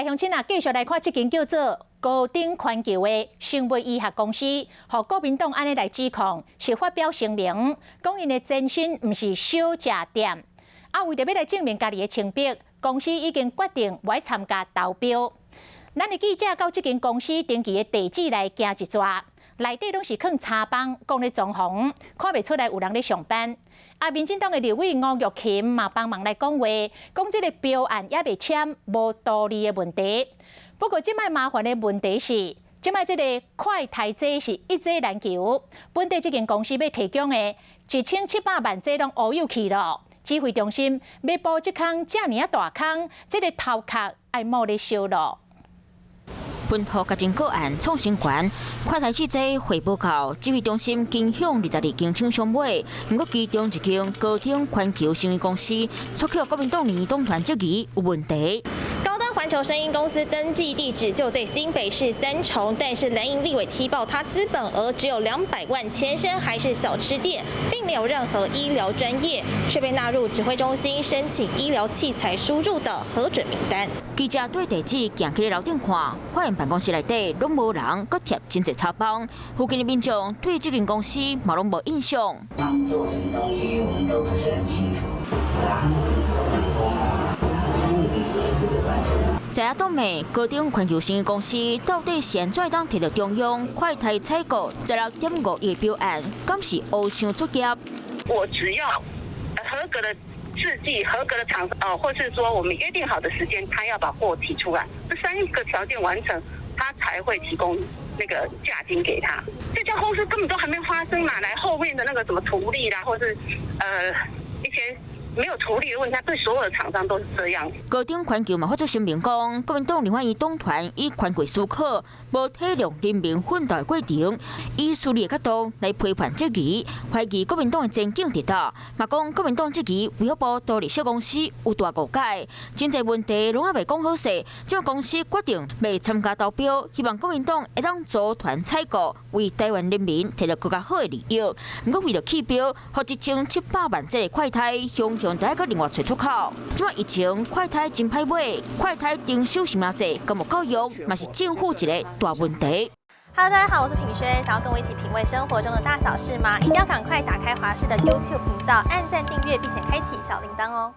乡亲啊，继续来看这间叫做高鼎环球的生物医学公司，和国民党安尼来指控，是发表声明，讲因的前身毋是小食店。为着要来证明家己的清白，公司已经决定要参加投标。咱的记者到这间公司登记的地址来行一抓，内底拢是放茶帮、讲咧装潢，看袂出来有人咧上班。民进党的立委吴玉琴嘛帮忙来讲话，讲这个标案也未签无道理的问题。不过，即摆麻烦的问题是，即摆这个快台这是一剂难求，本地这间公司要提供的1700万剂拢乌有去了。指挥中心要补这空这尔大空，这个头壳爱冒咧烧咯。本土甲证个案创新权，快台4G汇报到指挥中心经向22间厂商买，不过其中一间高鼎环球生意公司出口国民党联党团质疑有问题。环球生意公司登记地址就在新北市三重，但是蓝营立委提报，他资本额只有200万，前身还是小吃店，并没有任何医疗专业，却被纳入指挥中心申请医疗器材输入的核准名单。记者对地址行去楼顶看，发现办公室内底拢无人，佮贴真侪插帮。附近的民众对这间公司嘛拢无印象。做什么东西我们都不是很清楚。在阿东美高鼎环球生意公司到底现在当摕到中央快台采购16.5亿标案，敢是黑箱作业？我只要合格的制剂、合格的厂或是说我们约定好的时间，他要把货提出来，这3个条件完成，他才会提供那个价金给他。这家公司根本都还没发生，哪来后面的那个什么图利啦，或是一些。没有处理的问题，对所有的厂商都是这样。高鼎环球嘛发出声明讲，国民党另外以党团以权贵思考，无体谅人民奋斗的过程，以私利的角度来批判质疑，怀疑国民党的前景伫倒。嘛讲国民党质疑卫福部独立小公司有大误解，真侪问题拢还未讲好势。这个公司决定未参加投标，希望国民党会当组团采购，为台湾人民摕到更加好的利益。不过为了起标，和1700万剂的快台向第一个另外找出口，即摆疫情快台真歹买，快台定手是名剂，敢无够用，嘛是政府一个大问题。Hello， 大家好，我是品轩，想要跟我一起品味生活中的大小事吗？一定要赶快打开华视的 YouTube 频道，按赞订阅，并且开启小铃铛哦。